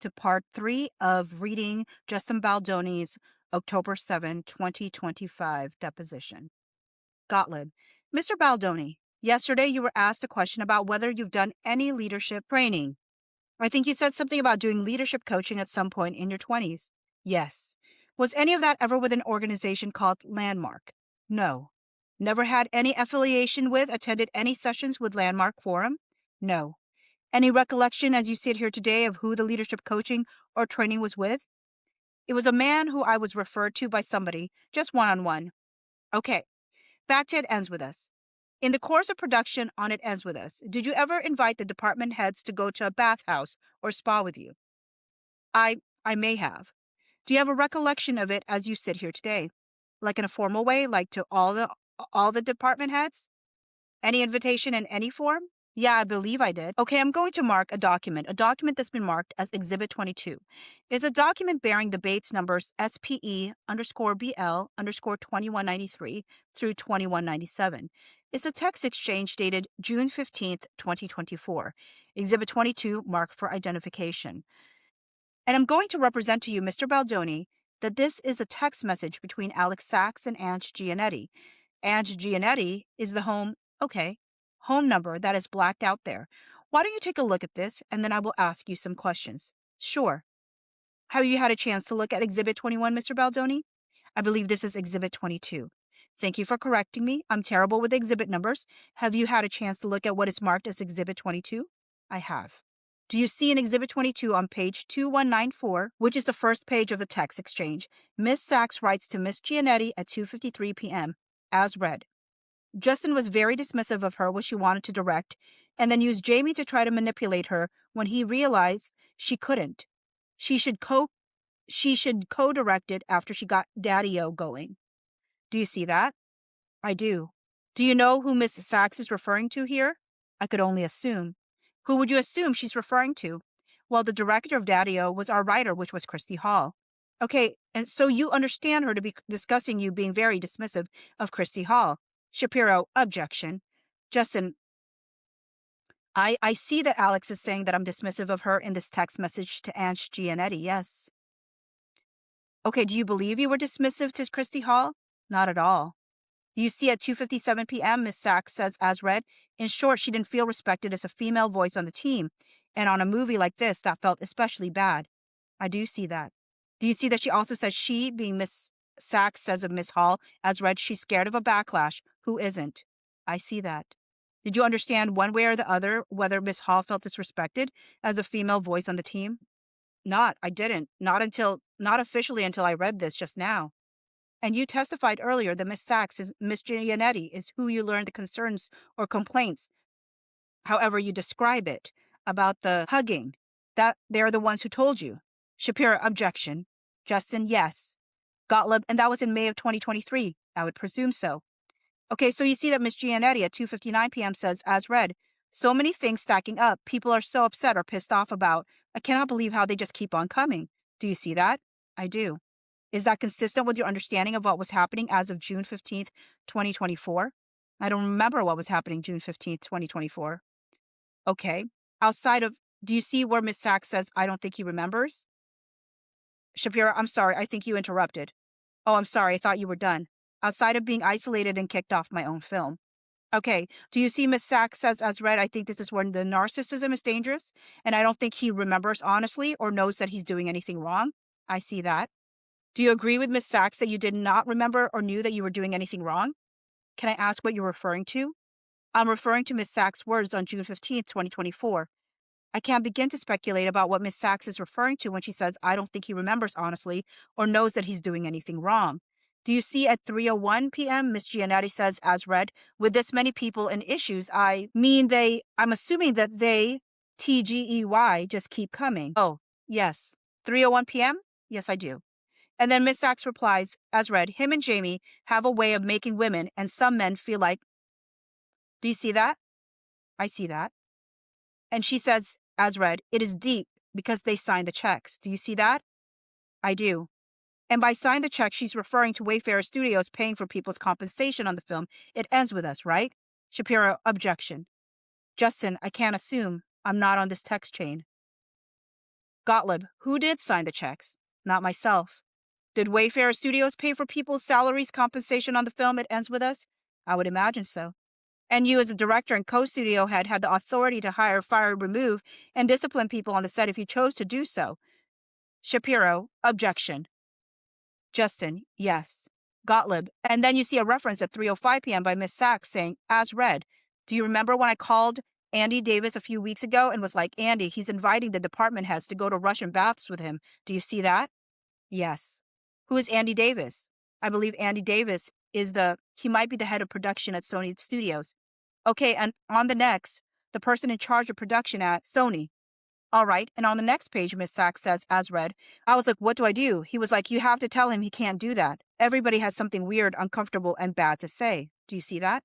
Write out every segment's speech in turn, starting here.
to part 3 of reading Justin Baldoni's October 7, 2025 deposition. Gottlieb. Mr. Baldoni, yesterday you were asked a question about whether you've done any leadership training. I think you said something about doing leadership coaching at some point in your 20s. Yes. Was any of that ever with an organization called Landmark? No. Never had any affiliation with, attended any sessions with Landmark Forum? No. Any recollection as you sit here today of who the leadership coaching or training was with? It was a man who I was referred to by somebody, just one-on-one. Okay, back to It Ends With Us. In the course of production on It Ends With Us, did you ever invite the department heads to go to a bathhouse or spa with you? I may have. Do you have a recollection of it as you sit here today? Like in a formal way, like to all the department heads? Any invitation in any form? Yeah, I believe I did. Okay, I'm going to mark a document that's been marked as Exhibit 22. It's a document bearing the Bates numbers SPE_BL_2193 through 2197. It's a text exchange dated June 15th, 2024. Exhibit 22 marked for identification. And I'm going to represent to you, Mr. Baldoni, that this is a text message between Alex Sachs and Ange Giannetti. Ange Giannetti is the home number that is blacked out there. Why don't you take a look at this, and then I will ask you some questions. Sure. Have you had a chance to look at Exhibit 21, Mr. Baldoni? I believe this is Exhibit 22. Thank you for correcting me. I'm terrible with exhibit numbers. Have you had a chance to look at what is marked as Exhibit 22? I have. Do you see in Exhibit 22 on page 2194, which is the first page of the text exchange, Miss Sachs writes to Miss Giannetti at 2:53 p.m., as read. Justin was very dismissive of her when she wanted to direct, and then used Jamie to try to manipulate her when he realized she couldn't. She should co-direct it after she got Daddy-O going. Do you see that? I do. Do you know who Miss Sachs is referring to here? I could only assume. Who would you assume she's referring to? Well, the director of Daddy-O was our writer, which was Christy Hall. Okay, and so you understand her to be discussing you being very dismissive of Christy Hall. Shapiro, objection. Justin, I see that Alex is saying that I'm dismissive of her in this text message to Ange Giannetti, yes. Okay, do you believe you were dismissive to Christy Hall? Not at all. You see at 2:57 p.m., Miss Sachs says, as read, in short, she didn't feel respected as a female voice on the team, and on a movie like this, that felt especially bad. I do see that. Do you see that she also says she, being Miss Sachs, says of Miss Hall, as read, she's scared of a backlash. Who isn't? I see that. Did you understand one way or the other whether Miss Hall felt disrespected as a female voice on the team? I didn't. Not officially until I read this just now. And you testified earlier that Miss Giannetti is who you learned the concerns or complaints, however you describe it, about the hugging, that they're the ones who told you. Shapiro, objection. Justin, yes. Gottlieb, and that was in May of 2023. I would presume so. Okay, so you see that Miss Giannetti at 2:59 p.m. says, as read, so many things stacking up. People are so upset or pissed off about. I cannot believe how they just keep on coming. Do you see that? I do. Is that consistent with your understanding of what was happening as of June 15th, 2024? I don't remember what was happening June 15th, 2024. Okay. Do you see where Miss Sachs says, I don't think he remembers? Shapiro, I'm sorry, I think you interrupted. Oh, I'm sorry, I thought you were done. Outside of being isolated and kicked off my own film. Okay, do you see Miss Sachs says, as read, I think this is when the narcissism is dangerous, and I don't think he remembers honestly or knows that he's doing anything wrong? I see that. Do you agree with Miss Sachs that you did not remember or knew that you were doing anything wrong? Can I ask what you're referring to? I'm referring to Miss Sachs' words on June 15th, 2024. I can't begin to speculate about what Miss Sachs is referring to when she says, I don't think he remembers honestly or knows that he's doing anything wrong. Do you see at 3:01 p.m., Miss Giannetti says, as read, with this many people and issues, I'm assuming that they, TGEY, just keep coming. Oh, yes. 3:01 p.m.? Yes, I do. And then Miss Sachs replies, as read, him and Jamie have a way of making women and some men feel like. Do you see that? I see that. And she says, as read, it is deep because they signed the checks. Do you see that? I do. And by sign the check, she's referring to Wayfarer Studios paying for people's compensation on the film. It ends with us, right? Shapiro, objection. Justin, I can't assume. I'm not on this text chain. Gottlieb, who did sign the checks? Not myself. Did Wayfarer Studios pay for people's salaries compensation on the film It Ends With Us? I would imagine so. And you as a director and co-studio head had the authority to hire, fire, remove, and discipline people on the set if you chose to do so. Shapiro, objection. Justin, yes. Gottlieb, and then you see a reference at 3:05 p.m. by Miss Sachs saying, as read. Do you remember when I called Andy Davis a few weeks ago and was like, Andy, he's inviting the department heads to go to Russian baths with him. Do you see that? Yes. Who is Andy Davis? I believe Andy Davis is he might be the head of production at Sony Studios. Okay, and on the next, the person in charge of production at Sony. All right, and on the next page, Miss Sachs says, as read. I was like, what do I do? He was like, you have to tell him he can't do that. Everybody has something weird, uncomfortable, and bad to say. Do you see that?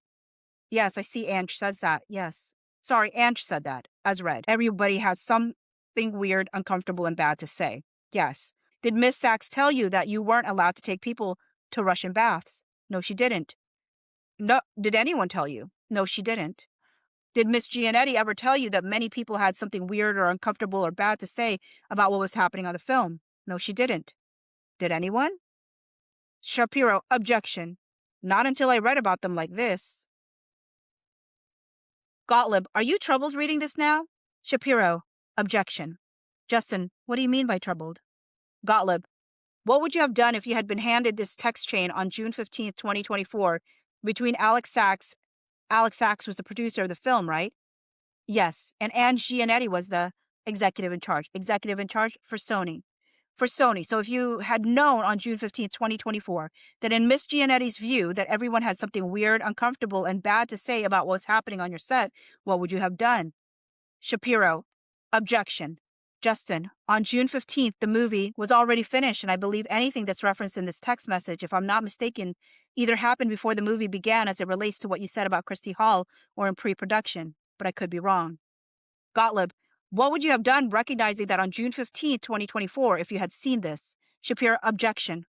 Yes, I see Ange says that, yes. Sorry, Ange said that, as read. Everybody has something weird, uncomfortable, and bad to say. Yes. Did Miss Sachs tell you that you weren't allowed to take people to Russian baths? No, she didn't. No, did anyone tell you? No, she didn't. Did Miss Giannetti ever tell you that many people had something weird or uncomfortable or bad to say about what was happening on the film? No, she didn't. Did anyone? Shapiro, objection. Not until I read about them like this. Gottlieb, are you troubled reading this now? Shapiro, objection. Justin, what do you mean by troubled? Gottlieb, what would you have done if you had been handed this text chain on June 15th, 2024, between Alex Sachs was the producer of the film, right? Yes, and Anne Giannetti was the executive in charge for Sony. For Sony. So if you had known on June 15th, 2024, that in Miss Giannetti's view that everyone had something weird, uncomfortable, and bad to say about what was happening on your set, what would you have done? Shapiro, objection. Justin, on June 15th, the movie was already finished, and I believe anything that's referenced in this text message, if I'm not mistaken, either happened before the movie began as it relates to what you said about Christy Hall or in pre-production, but I could be wrong. Gottlieb, what would you have done recognizing that on June 15th, 2024, if you had seen this? Shapiro, objection.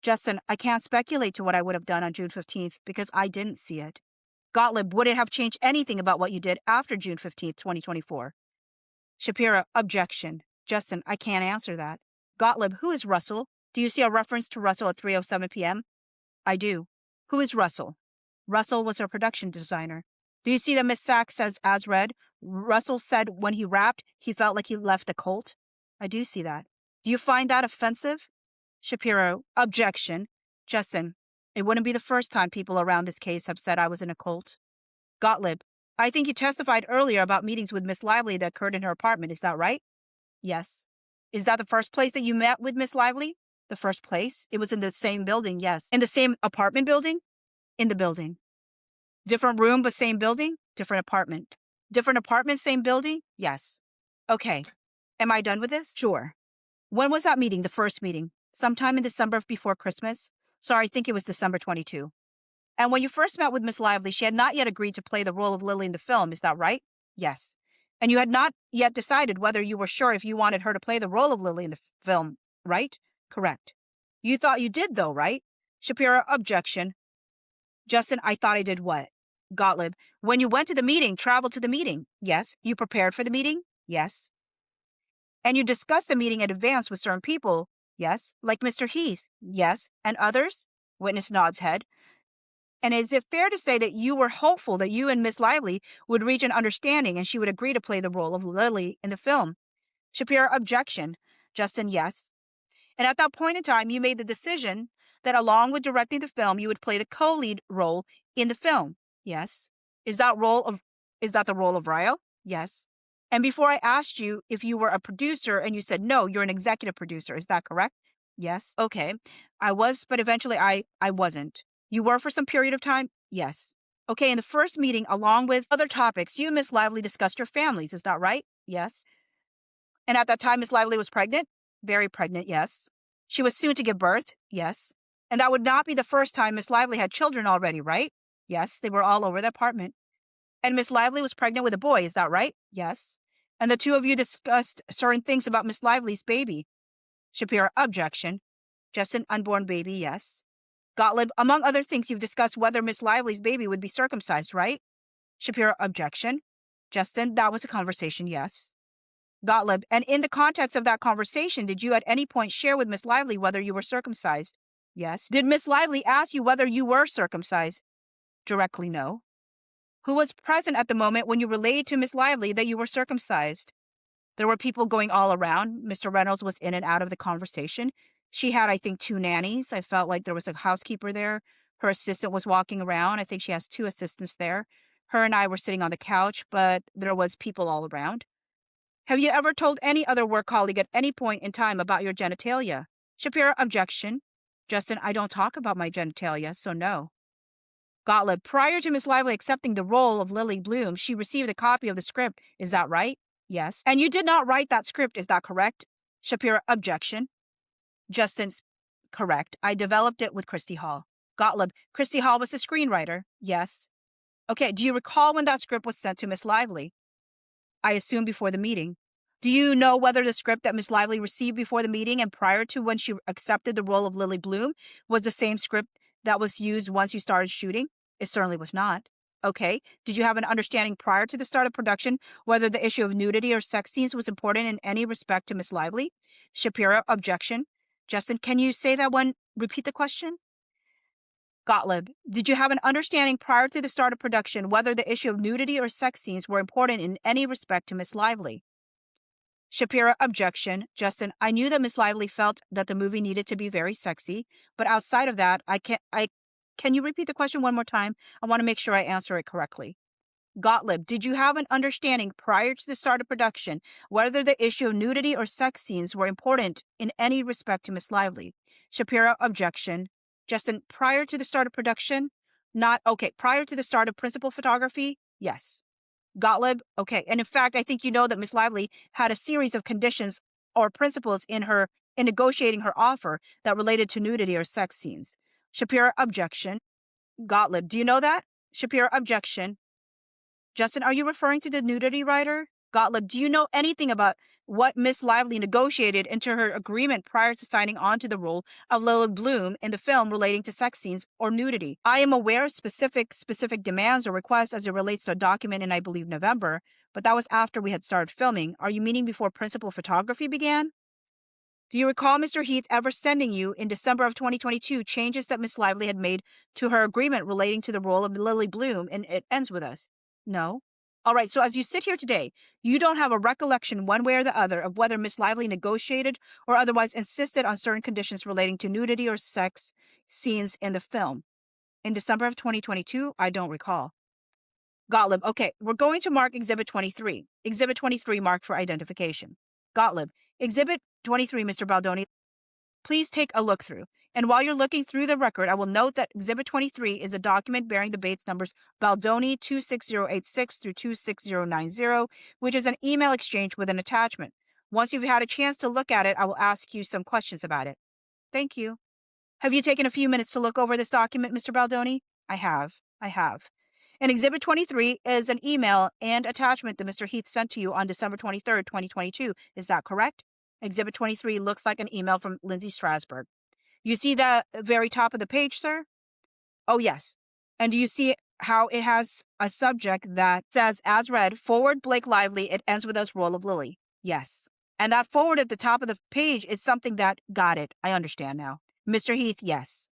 Justin, I can't speculate to what I would have done on June 15th because I didn't see it. Gottlieb, would it have changed anything about what you did after June 15th, 2024? Shapiro, objection. Justin, I can't answer that. Gottlieb, who is Russell? Do you see a reference to Russell at 3:07 p.m.? I do. Who is Russell? Russell was our production designer. Do you see that Miss Sachs says, as read, Russell said when he rapped, he felt like he left a cult? I do see that. Do you find that offensive? Shapiro, objection. Justin, it wouldn't be the first time people around this case have said I was in a cult. Gottlieb, I think you testified earlier about meetings with Miss Lively that occurred in her apartment. Is that right? Yes. Is that the first place that you met with Miss Lively? The first place? It was in the same building, yes. In the same apartment building? In the building. Different room, but same building? Different apartment. Different apartment, same building? Yes. Okay. Am I done with this? Sure. When was that meeting, the first meeting? Sometime in December before Christmas? Sorry, I think it was December 22. And when you first met with Miss Lively, she had not yet agreed to play the role of Lily in the film, is that right? Yes. And you had not yet decided whether you were sure if you wanted her to play the role of Lily in the film, right? Correct. You thought you did, though, right? Shapiro, objection. Justin, I thought I did what? Gottlieb, when you went to the meeting, traveled to the meeting? Yes. You prepared for the meeting? Yes. And you discussed the meeting in advance with certain people? Yes. Like Mr. Heath? Yes. And others? Witness nods head. And is it fair to say that you were hopeful that you and Miss Lively would reach an understanding and she would agree to play the role of Lily in the film? Shapiro, objection. Justin, yes. And at that point in time, you made the decision that along with directing the film, you would play the co-lead role in the film. Yes. Is that the role of Ryo? Yes. And before I asked you if you were a producer and you said, no, you're an executive producer. Is that correct? Yes. Okay. I was, but eventually I wasn't. You were for some period of time? Yes. Okay, in the first meeting, along with other topics, you and Miss Lively discussed your families. Is that right? Yes. And at that time, Miss Lively was pregnant? Very pregnant, yes. She was soon to give birth? Yes. And that would not be the first time Miss Lively had children already, right? Yes, they were all over the apartment. And Miss Lively was pregnant with a boy, is that right? Yes. And the two of you discussed certain things about Miss Lively's baby. Shapiro, objection. Just an unborn baby, yes. Gottlieb, among other things, you've discussed whether Miss Lively's baby would be circumcised, right? Shapiro, objection. Justin, that was a conversation, yes. Gottlieb, and in the context of that conversation, did you at any point share with Miss Lively whether you were circumcised? Yes. Did Miss Lively ask you whether you were circumcised? Directly, no. Who was present at the moment when you relayed to Miss Lively that you were circumcised? There were people going all around. Mr. Reynolds was in and out of the conversation. She had, I think, 2 nannies. I felt like there was a housekeeper there. Her assistant was walking around. I think she has 2 assistants there. Her and I were sitting on the couch, but there was people all around. Have you ever told any other work colleague at any point in time about your genitalia? Shapiro, objection. Justin, I don't talk about my genitalia, so no. Gottlieb, prior to Miss Lively accepting the role of Lily Bloom, she received a copy of the script. Is that right? Yes. And you did not write that script, is that correct? Shapiro, objection. Justin, correct. I developed it with Christy Hall. Gottlieb, Christy Hall was the screenwriter. Yes. Okay, do you recall when that script was sent to Miss Lively? I assume before the meeting. Do you know whether the script that Miss Lively received before the meeting and prior to when she accepted the role of Lily Bloom was the same script that was used once you started shooting? It certainly was not. Okay. Did you have an understanding prior to the start of production whether the issue of nudity or sex scenes was important in any respect to Miss Lively? Shapiro, objection. Justin, can you say that one? Repeat the question. Gottlieb, did you have an understanding prior to the start of production whether the issue of nudity or sex scenes were important in any respect to Miss Lively? Shapiro, objection. Justin, I knew that Miss Lively felt that the movie needed to be very sexy, but outside of that, can you repeat the question one more time? I want to make sure I answer it correctly. Gottlieb, did you have an understanding prior to the start of production whether the issue of nudity or sex scenes were important in any respect to Miss Lively? Shapiro, objection. Justin, prior to the start of production? Not, okay, prior to the start of principal photography? Yes. Gottlieb, okay. And in fact, I think you know that Miss Lively had a series of conditions or principles in negotiating her offer that related to nudity or sex scenes. Shapiro, objection. Gottlieb, do you know that? Shapiro, objection. Justin, are you referring to the nudity writer? Gottlieb, do you know anything about what Miss Lively negotiated into her agreement prior to signing on to the role of Lily Bloom in the film relating to sex scenes or nudity? I am aware of specific demands or requests as it relates to a document in, I believe, November, but that was after we had started filming. Are you meaning before principal photography began? Do you recall Mr. Heath ever sending you in December of 2022 changes that Miss Lively had made to her agreement relating to the role of Lily Bloom in It Ends With Us? No. All right, so as you sit here today, you don't have a recollection one way or the other of whether Miss Lively negotiated or otherwise insisted on certain conditions relating to nudity or sex scenes in the film. In December of 2022, I don't recall. Gottlieb, okay, we're going to mark Exhibit 23. Exhibit 23 marked for identification. Gottlieb, Exhibit 23, Mr. Baldoni, please take a look through. And while you're looking through the record, I will note that Exhibit 23 is a document bearing the Bates numbers Baldoni 26086 through 26090, which is an email exchange with an attachment. Once you've had a chance to look at it, I will ask you some questions about it. Thank you. Have you taken a few minutes to look over this document, Mr. Baldoni? I have. And Exhibit 23 is an email and attachment that Mr. Heath sent to you on December 23rd, 2022. Is that correct? Exhibit 23 looks like an email from Lindsay Strasberg. You see the very top of the page, sir? Oh, yes. And do you see how it has a subject that says, as read, forward Blake Lively, It Ends With Us, role of Lily? Yes. And that forward at the top of the page is something that, got it, I understand now. Mr. Heath, yes.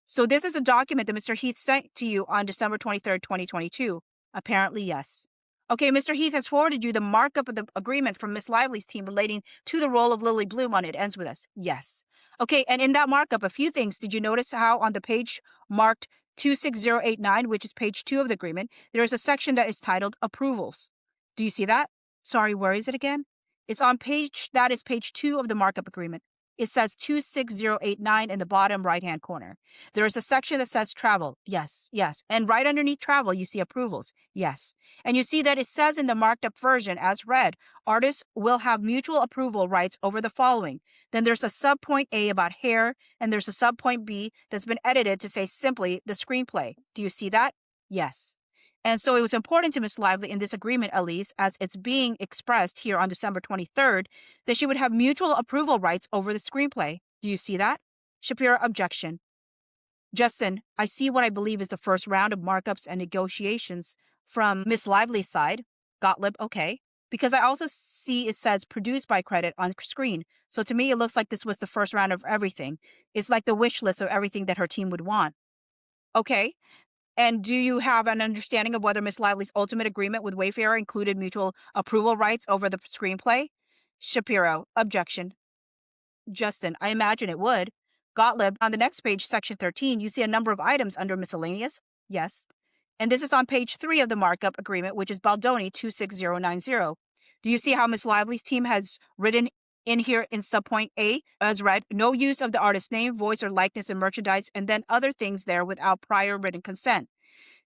So this is a document that Mr. Heath sent to you on December 23rd, 2022. Apparently, yes. Okay, Mr. Heath has forwarded you the markup of the agreement from Miss Lively's team relating to the role of Lily Bloom on It Ends With Us. Yes. Okay, and in that markup, a few things. Did you notice how on the page marked 26089, which is page 2 of the agreement, there is a section that is titled Approvals. Do you see that? Sorry, where is it again? It's on page 2 of the markup agreement. It says 26089 in the bottom right-hand corner. There is a section that says Travel. Yes. And right underneath Travel, you see Approvals. Yes. And you see that it says in the marked up version, as read, artists will have mutual approval rights over the following. Then there's a subpoint A about hair, and there's a subpoint B that's been edited to say simply the screenplay. Do you see that? Yes. And so it was important to Miss Lively in this agreement, at least, as it's being expressed here on December 23rd, that she would have mutual approval rights over the screenplay. Do you see that? Shapiro, objection. Justin, I see what I believe is the first round of markups and negotiations from Miss Lively's side. Gottlieb, okay. Because I also see it says produced by credit on screen. So to me, it looks like this was the first round of everything. It's like the wish list of everything that her team would want. Okay. And do you have an understanding of whether Miss Lively's ultimate agreement with Wayfarer included mutual approval rights over the screenplay? Shapiro, objection. Justin, I imagine it would. Gottlieb, on the next page, section 13, you see a number of items under miscellaneous. Yes. And this is on page 3 of the markup agreement, which is Baldoni 26090. Do you see how Miss Lively's team has written in here in subpoint A as read, no use of the artist's name, voice, or likeness in merchandise, and then other things there without prior written consent?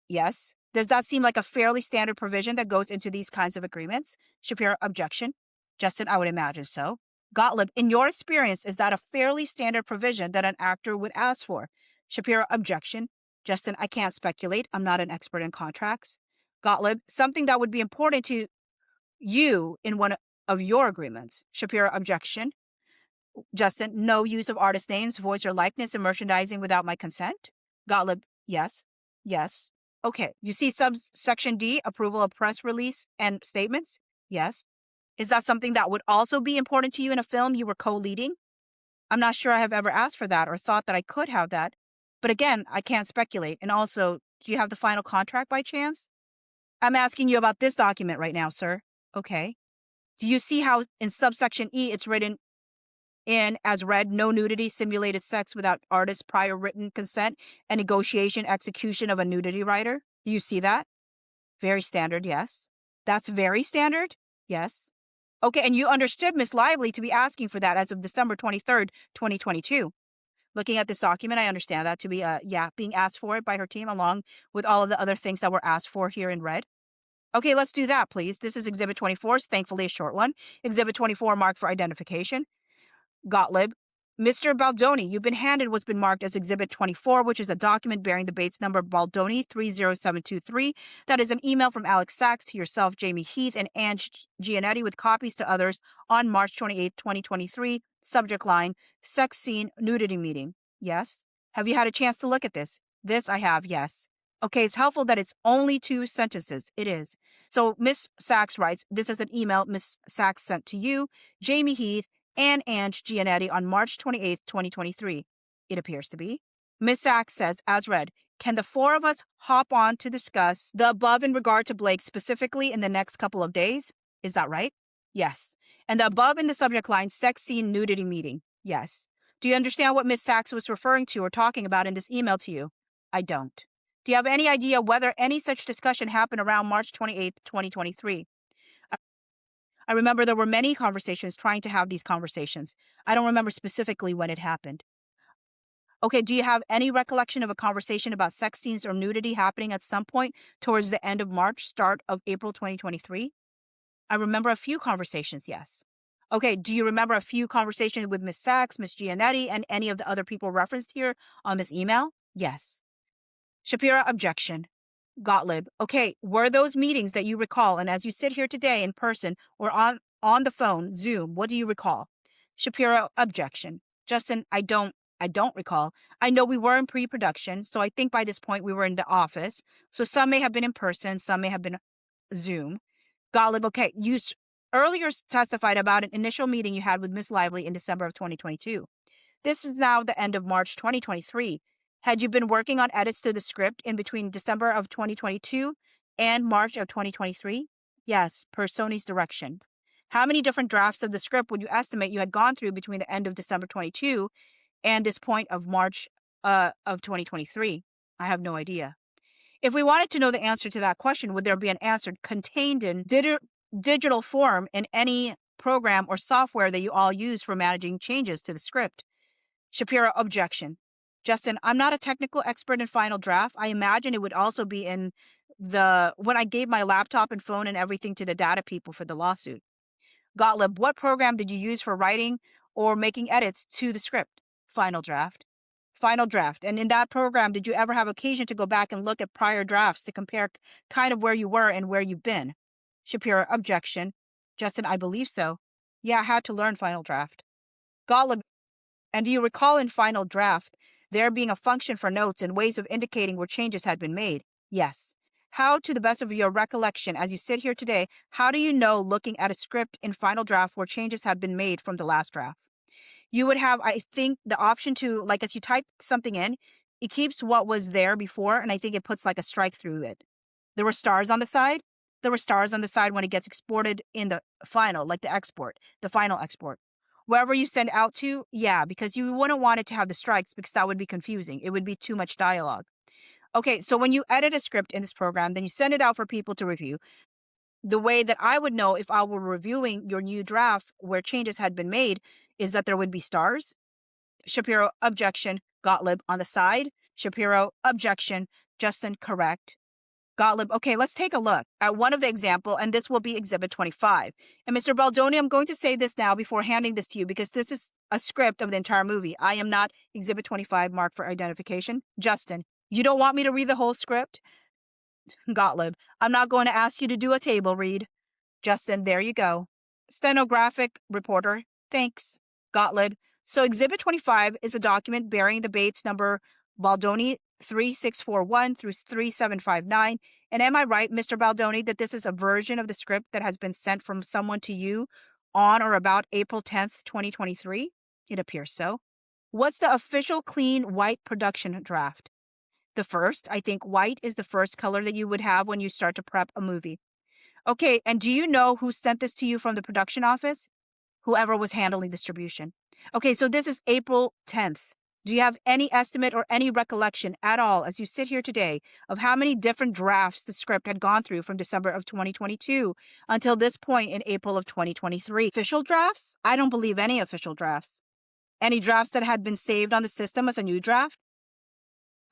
Yes. Does that seem like a fairly standard provision that goes into these kinds of agreements? Shapiro, objection. Justin, I would imagine so. Gottlieb, in your experience, is that a fairly standard provision that an actor would ask for? Shapiro, objection. Justin, I can't speculate. I'm not an expert in contracts. Gottlieb, something that would be important to you in one of your agreements. Shapiro, objection. Justin, no use of artist names, voice, or likeness in merchandising without my consent? Gottlieb, yes. Yes. Okay. You see subsection D, approval of press release and statements? Yes. Is that something that would also be important to you in a film you were co-leading? I'm not sure I have ever asked for that or thought that I could have that. But again, I can't speculate. And also, do you have the final contract by chance? I'm asking you about this document right now, sir. Okay. Do you see how in subsection E it's written in as read, no nudity, simulated sex without artist's prior written consent, and negotiation, execution of a nudity writer? Do you see that? Very standard, yes. That's very standard? Yes. Okay, and you understood Miss Lively to be asking for that as of December 23rd, 2022. Looking at this document, I understand that to be, being asked for it by her team along with all of the other things that were asked for here in red. Okay, let's do that, please. This is Exhibit 24, thankfully a short one. Exhibit 24 marked for identification. Gottlieb, Mr. Baldoni, you've been handed what's been marked as Exhibit 24, which is a document bearing the Bates number Baldoni 30723. That is an email from Alex Sachs to yourself, Jamie Heath, and Ange Gianetti with copies to others on March 28, 2023. Subject line, sex scene nudity meeting. Yes. Have you had a chance to look at this? This I have, yes. Okay, it's helpful that it's only 2 sentences. It is. So Miss Sachs writes, this is an email Miss Sachs sent to you, Jamie Heath, and Ange Gianetti on March 28th, 2023. It appears to be. Ms. Sachs says, as read, can the 4 of us hop on to discuss the above in regard to Blake specifically in the next couple of days? Is that right? Yes. And the above in the subject line, sex scene nudity meeting? Yes. Do you understand what Ms. Sachs was referring to or talking about in this email to you? I don't. Do you have any idea whether any such discussion happened around March 28th, 2023? I remember there were many conversations trying to have these conversations. I don't remember specifically when it happened. Okay, do you have any recollection of a conversation about sex scenes or nudity happening at some point towards the end of March, start of April 2023? I remember a few conversations, yes. Okay, do you remember a few conversations with Miss Sachs, Miss Gianetti, and any of the other people referenced here on this email? Yes. Shapiro, objection. Gottlieb, okay, were those meetings that you recall, and as you sit here today in person or on the phone, Zoom, what do you recall? Shapiro, objection. Justin, I don't recall. I know we were in pre-production, so I think by this point we were in the office. So some may have been in person, some may have been Zoom. Gottlieb, okay, you earlier testified about an initial meeting you had with Miss Lively in December of 2022. This is now the end of March 2023. Had you been working on edits to the script in between December of 2022 and March of 2023? Yes, per Sony's direction. How many different drafts of the script would you estimate you had gone through between the end of December 22 and this point of March of 2023? I have no idea. If we wanted to know the answer to that question, would there be an answer contained in digital form in any program or software that you all use for managing changes to the script? Shapiro, objection. Justin, I'm not a technical expert in Final Draft. I imagine it would also be in when I gave my laptop and phone and everything to the data people for the lawsuit. Gottlieb, what program did you use for writing or making edits to the script? Final Draft. Final Draft. And in that program, did you ever have occasion to go back and look at prior drafts to compare kind of where you were and where you've been? Shapiro, objection. Justin, I believe so. Yeah, I had to learn Final Draft. Gottlieb, and do you recall in Final Draft there being a function for notes and ways of indicating where changes had been made? Yes. How, to the best of your recollection, as you sit here today, how do you know, looking at a script in final draft where changes have been made from the last draft? You would have, I think, the option to, like, as you type something in, it keeps what was there before, and I think it puts like a strike through it. There were stars on the side. There were stars on the side when it gets exported in the final, like the export, the final export. Wherever you send out to, yeah, because you wouldn't want it to have the strikes because that would be confusing. It would be too much dialogue. Okay, so when you edit a script in this program, then you send it out for people to review. The way that I would know if I were reviewing your new draft where changes had been made is that there would be stars. Shapiro, objection. Gottlieb on the side. Shapiro, objection. Justin, correct. Gottlieb, okay, let's take a look at one of the example, and this will be Exhibit 25. And Mr. Baldoni, I'm going to say this now before handing this to you because this is a script of the entire movie. I am not Exhibit 25 marked for identification. Justin, you don't want me to read the whole script? Gottlieb, I'm not going to ask you to do a table read. Justin, there you go. Stenographic reporter, thanks. Gottlieb, so Exhibit 25 is a document bearing the Bates number Baldoni 3641 through 3759. And am I right, Mr. Baldoni, that this is a version of the script that has been sent from someone to you on or about April 10th, 2023? It appears so. What's the official clean white production draft? The first. I think white is the first color that you would have when you start to prep a movie. Okay, and do you know who sent this to you from the production office? Whoever was handling distribution. Okay, so this is April 10th. Do you have any estimate or any recollection at all as you sit here today of how many different drafts the script had gone through from December of 2022 until this point in April of 2023? Official drafts? I don't believe any official drafts. Any drafts that had been saved on the system as a new draft?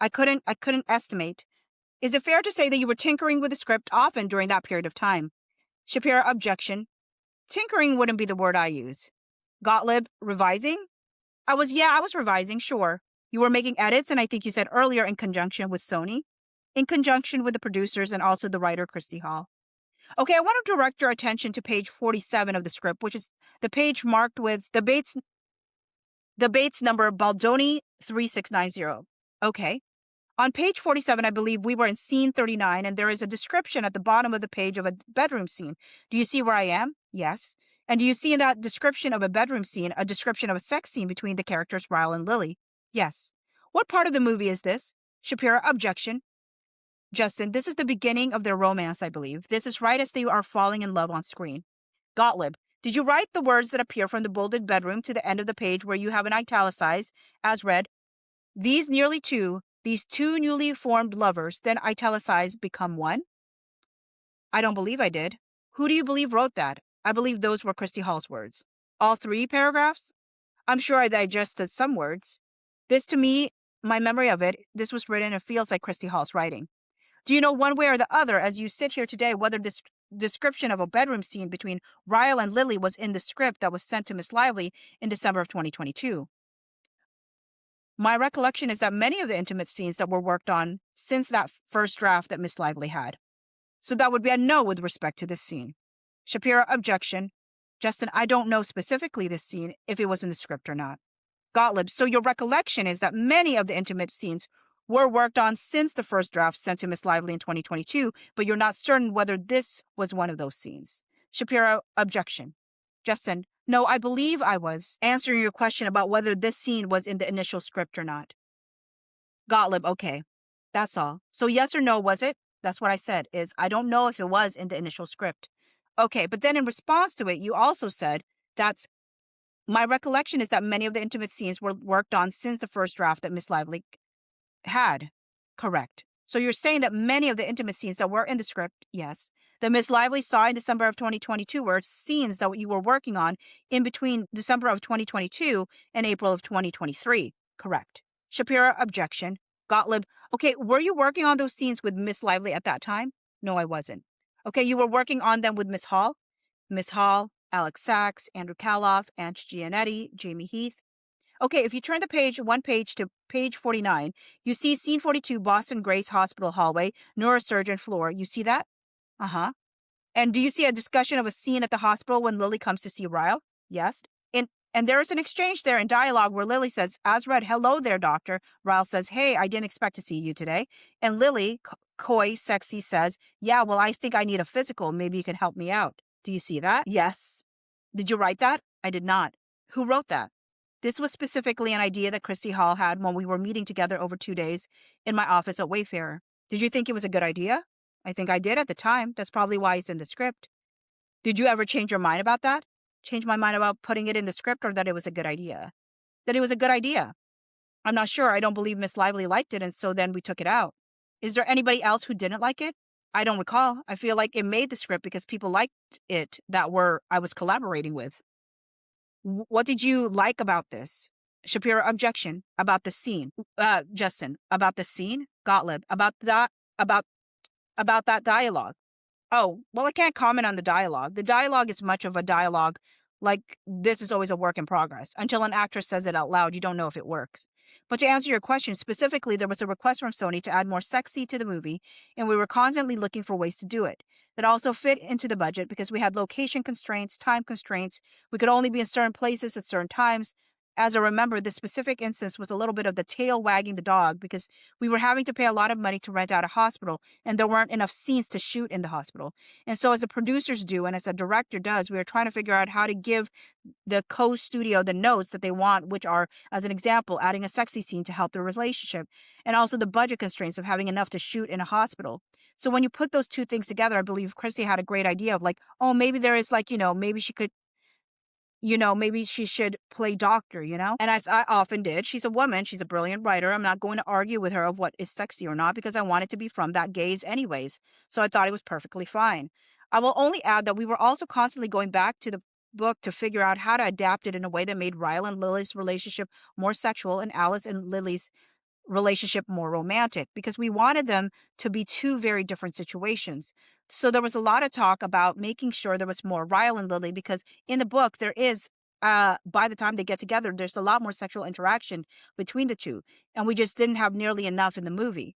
I couldn't estimate. Is it fair to say that you were tinkering with the script often during that period of time? Shapiro, objection. Tinkering wouldn't be the word I use. Gottlieb, revising? I was revising, sure. You were making edits, and I think you said earlier in conjunction with Sony, in conjunction with the producers and also the writer, Christy Hall. Okay, I want to direct your attention to page 47 of the script, which is the page marked with the Bates number Baldoni 3690. Okay. On page 47, I believe we were in scene 39, and there is a description at the bottom of the page of a bedroom scene. Do you see where I am? Yes. And do you see in that description of a bedroom scene a description of a sex scene between the characters Ryle and Lily? Yes. What part of the movie is this? Shapiro, objection. Justin, this is the beginning of their romance, I believe. This is right as they are falling in love on screen. Gottlieb, did you write the words that appear from the bolded bedroom to the end of the page where you have an italicized, as read, these two newly formed lovers, then italicized, become one? I don't believe I did. Who do you believe wrote that? I believe those were Christy Hall's words. All 3 paragraphs? I'm sure I digested some words. This, to me, my memory of it, this was written and feels like Christy Hall's writing. Do you know one way or the other, as you sit here today, whether this description of a bedroom scene between Ryle and Lily was in the script that was sent to Miss Lively in December of 2022? My recollection is that many of the intimate scenes that were worked on since that first draft that Miss Lively had. So that would be a no with respect to this scene. Shapiro, objection. Justin, I don't know specifically this scene, if it was in the script or not. Gottlieb, so your recollection is that many of the intimate scenes were worked on since the first draft sent to Miss Lively in 2022, but you're not certain whether this was one of those scenes. Shapiro, objection. Justin, no, I believe I was answering your question about whether this scene was in the initial script or not. Gottlieb, okay. That's all. So yes or no, was it? That's what I said, is I don't know if it was in the initial script. Okay, but then in response to it, you also said, my recollection is that many of the intimate scenes were worked on since the first draft that Miss Lively had. Correct. So you're saying that many of the intimate scenes that were in the script, yes, that Miss Lively saw in December of 2022 were scenes that you were working on in between December of 2022 and April of 2023. Correct. Shapiro, objection. Gottlieb, okay, were you working on those scenes with Miss Lively at that time? No, I wasn't. Okay, you were working on them with Miss Hall? Miss Hall, Alex Sachs, Andrew Kaloff, Ange Gianetti, Jamie Heath. Okay, if you turn one page to page 49, you see scene 42, Boston Grace Hospital hallway, neurosurgeon floor. You see that? Uh-huh. And do you see a discussion of a scene at the hospital when Lily comes to see Ryle? Yes. And there is an exchange there in dialogue where Lily says, as read, hello there, doctor. Ryle says, hey, I didn't expect to see you today. And Lily, coy, sexy says, yeah, well, I think I need a physical. Maybe you can help me out. Do you see that? Yes. Did you write that? I did not. Who wrote that? This was specifically an idea that Christy Hall had when we were meeting together over 2 days in my office at Wayfarer. Did you think it was a good idea? I think I did at the time. That's probably why it's in the script. Did you ever change your mind about that? Change my mind about putting it in the script, or that it was a good idea? That it was a good idea. I'm not sure. I don't believe Miss Lively liked it, and so then we took it out. Is there anybody else who didn't like it? I don't recall. I feel like it made the script because people liked it that I was collaborating with. What did you like about this? Shapiro, objection. About the scene. Justin, about the scene? Gottlieb, about that dialogue. Oh, well, I can't comment on the dialogue. The dialogue is much of a dialogue. Like, this is always a work in progress. Until an actress says it out loud, you don't know if it works. But to answer your question, specifically, there was a request from Sony to add more sex scene to the movie, and we were constantly looking for ways to do it. That also fit into the budget because we had location constraints, time constraints. We could only be in certain places at certain times. As I remember, this specific instance was a little bit of the tail wagging the dog because we were having to pay a lot of money to rent out a hospital, and there weren't enough scenes to shoot in the hospital. And so, as the producers do, and as a director does, we were trying to figure out how to give the co-studio the notes that they want, which are, as an example, adding a sexy scene to help the relationship, and also the budget constraints of having enough to shoot in a hospital. So when you put those two things together, I believe Christy had a great idea of like, oh, maybe there is like, maybe she could, maybe she should play doctor, And as I often did, she's a woman. She's a brilliant writer. I'm not going to argue with her of what is sexy or not because I want it to be from that gaze anyways. So I thought it was perfectly fine. I will only add that we were also constantly going back to the book to figure out how to adapt it in a way that made Ryle and Lily's relationship more sexual and Alice and Lily's relationship more romantic because we wanted them to be two very different situations. So there was a lot of talk about making sure there was more Ryle and Lily because in the book there is by the time they get together there's a lot more sexual interaction between the two, and we just didn't have nearly enough in the movie.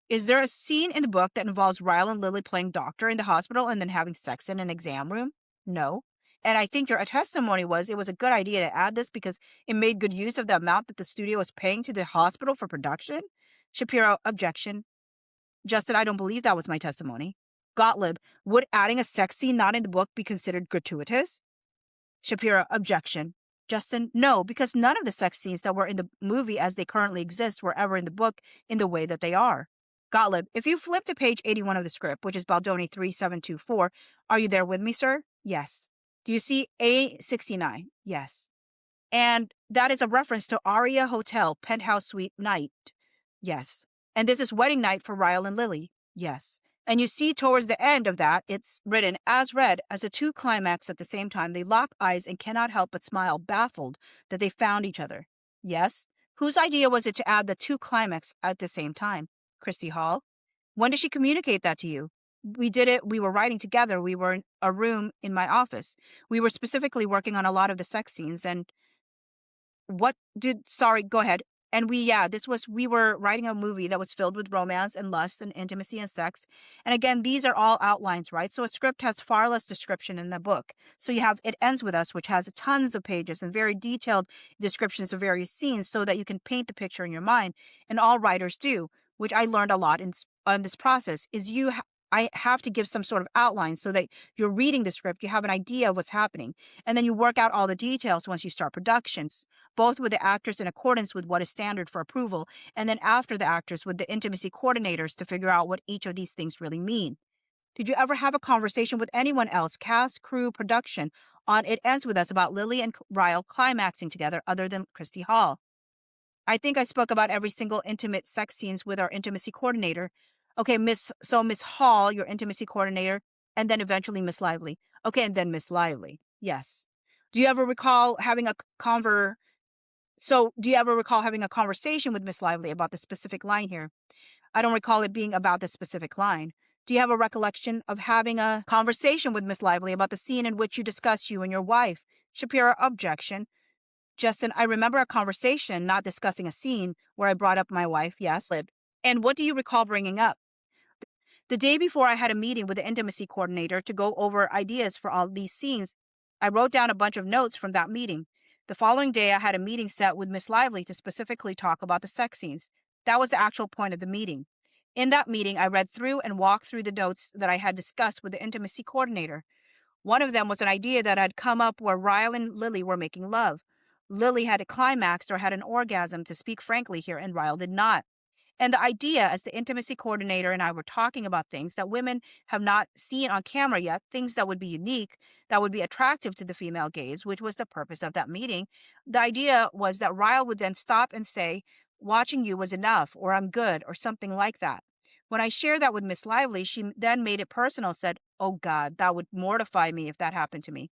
Is there a scene in the book that involves Ryle and Lily playing doctor in the hospital and then having sex in an exam room? No. And I think your testimony was it was a good idea to add this because it made good use of the amount that the studio was paying to the hospital for production. Shapiro, objection. Justin, I don't believe that was my testimony. Gottlieb, would adding a sex scene not in the book be considered gratuitous? Shapiro, objection. Justin, no, because none of the sex scenes that were in the movie as they currently exist were ever in the book in the way that they are. Gottlieb, if you flip to page 81 of the script, which is Baldoni 3724, are you there with me, sir? Yes. Do you see A69? Yes. And that is a reference to Aria Hotel Penthouse Suite Night. Yes. And this is wedding night for Ryle and Lily. Yes. And you see towards the end of that, it's written, as read, as the two climax at the same time, they lock eyes and cannot help but smile, baffled that they found each other. Yes. Whose idea was it to add the two climax at the same time? Christy Hall. When did she communicate that to you? We did it. We were writing together. We were in a room in my office. We were specifically working on a lot of the sex scenes. And sorry, go ahead. And we were writing a movie that was filled with romance and lust and intimacy and sex. And again, these are all outlines, right? So a script has far less description in the book. So you have It Ends With Us, which has tons of pages and very detailed descriptions of various scenes so that you can paint the picture in your mind. And all writers do, which I learned a lot on this process, is I have to give some sort of outline so that you're reading the script, you have an idea of what's happening, and then you work out all the details once you start productions, both with the actors in accordance with what is standard for approval, and then after the actors with the intimacy coordinators to figure out what each of these things really mean. Did you ever have a conversation with anyone else, cast, crew, production, on It Ends With Us about Lily and Ryle climaxing together other than Christy Hall? I think I spoke about every single intimate sex scenes with our intimacy coordinator. Okay, Miss Hall, your intimacy coordinator, and then eventually Miss Lively. Okay, and then Miss Lively. Yes. Do you ever recall having a conversation with Miss Lively about the specific line here? I don't recall it being about the specific line. Do you have a recollection of having a conversation with Miss Lively about the scene in which you discussed you and your wife? Shapiro, objection. Justin, I remember a conversation, not discussing a scene, where I brought up my wife, yes. And what do you recall bringing up? The day before I had a meeting with the intimacy coordinator to go over ideas for all these scenes, I wrote down a bunch of notes from that meeting. The following day, I had a meeting set with Miss Lively to specifically talk about the sex scenes. That was the actual point of the meeting. In that meeting, I read through and walked through the notes that I had discussed with the intimacy coordinator. One of them was an idea that had come up where Ryle and Lily were making love. Lily had climaxed or had an orgasm, to speak frankly here, and Ryle did not. And the idea, as the intimacy coordinator and I were talking about things that women have not seen on camera yet, things that would be unique, that would be attractive to the female gaze, which was the purpose of that meeting. The idea was that Ryle would then stop and say, "Watching you was enough," or "I'm good," or something like that. When I shared that with Miss Lively, she then made it personal, said, "Oh God, that would mortify me if that happened to me."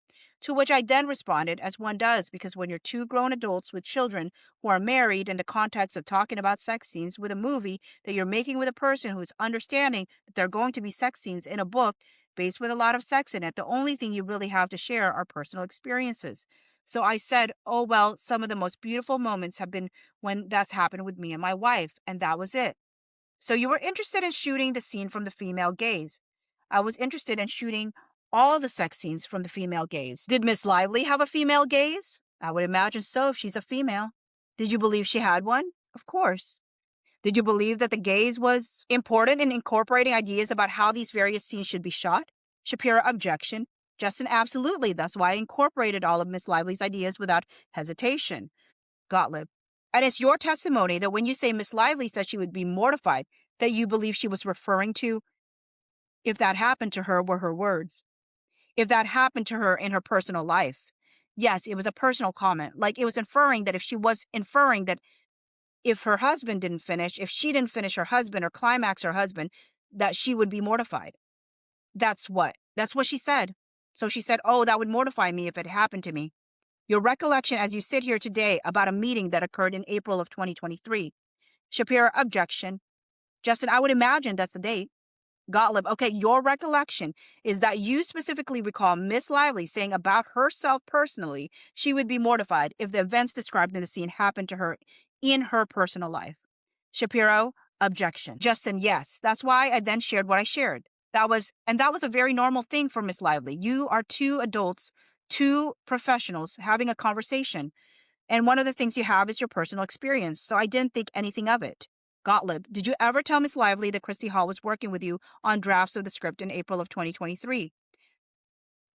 To which I then responded, as one does, because when you're two grown adults with children who are married in the context of talking about sex scenes with a movie that you're making with a person who is understanding that there are going to be sex scenes in a book based with a lot of sex in it, the only thing you really have to share are personal experiences. So I said, "Oh, well, some of the most beautiful moments have been when that's happened with me and my wife," and that was it. So you were interested in shooting the scene from the female gaze. I was interested in shooting all the sex scenes from the female gaze. Did Miss Lively have a female gaze? I would imagine so if she's a female. Did you believe she had one? Of course. Did you believe that the gaze was important in incorporating ideas about how these various scenes should be shot? Shapiro, objection. Justin, absolutely. That's why I incorporated all of Miss Lively's ideas without hesitation. Gottlieb. And it's your testimony that when you say Miss Lively said she would be mortified, that you believe she was referring to if that happened to her were her words. If that happened to her in her personal life. Yes, it was a personal comment. Like it was inferring that if her husband didn't finish, if she didn't finish her husband or climax her husband, that she would be mortified. That's what she said. So she said, "Oh, that would mortify me if it happened to me." Your recollection as you sit here today about a meeting that occurred in April of 2023. Shapiro, objection. Justin, I would imagine that's the date. Gottlieb, okay, your recollection is that you specifically recall Miss Lively saying about herself personally she would be mortified if the events described in the scene happened to her in her personal life. Shapiro, objection. Justin, yes. That's why I then shared what I shared. That was a very normal thing for Miss Lively. You are two adults, two professionals having a conversation. And one of the things you have is your personal experience. So I didn't think anything of it. Gottlieb, did you ever tell Miss Lively that Christy Hall was working with you on drafts of the script in April of 2023?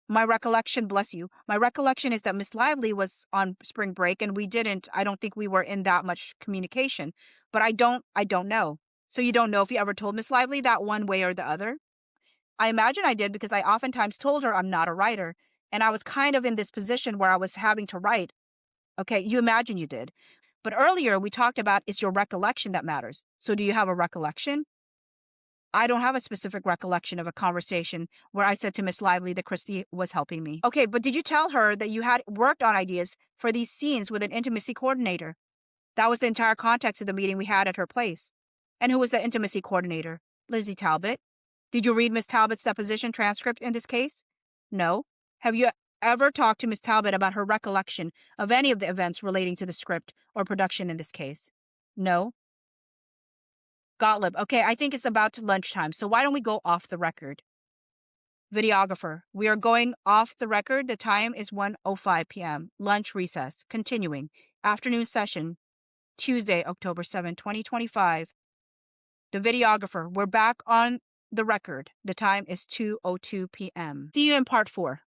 My recollection, bless you, my recollection is that Miss Lively was on spring break and I don't think we were in that much communication, but I don't know. So you don't know if you ever told Miss Lively that one way or the other? I imagine I did because I oftentimes told her I'm not a writer, and I was kind of in this position where I was having to write. Okay, you imagine you did. But earlier we talked about it's your recollection that matters. So do you have a recollection? I don't have a specific recollection of a conversation where I said to Miss Lively that Christy was helping me. Okay, but did you tell her that you had worked on ideas for these scenes with an intimacy coordinator? That was the entire context of the meeting we had at her place. And who was the intimacy coordinator? Lizzie Talbot. Did you read Miss Talbot's deposition transcript in this case? No. Have you ever talked to Miss Talbot about her recollection of any of the events relating to the script or production in this case? No. Gottlieb, okay, I think it's about lunchtime, so why don't we go off the record? Videographer, we are going off the record. The time is 1:05 p.m. Lunch recess. Continuing. Afternoon session. Tuesday, October 7, 2025. The videographer, we're back on the record. The time is 2:02 p.m. See you in part 4.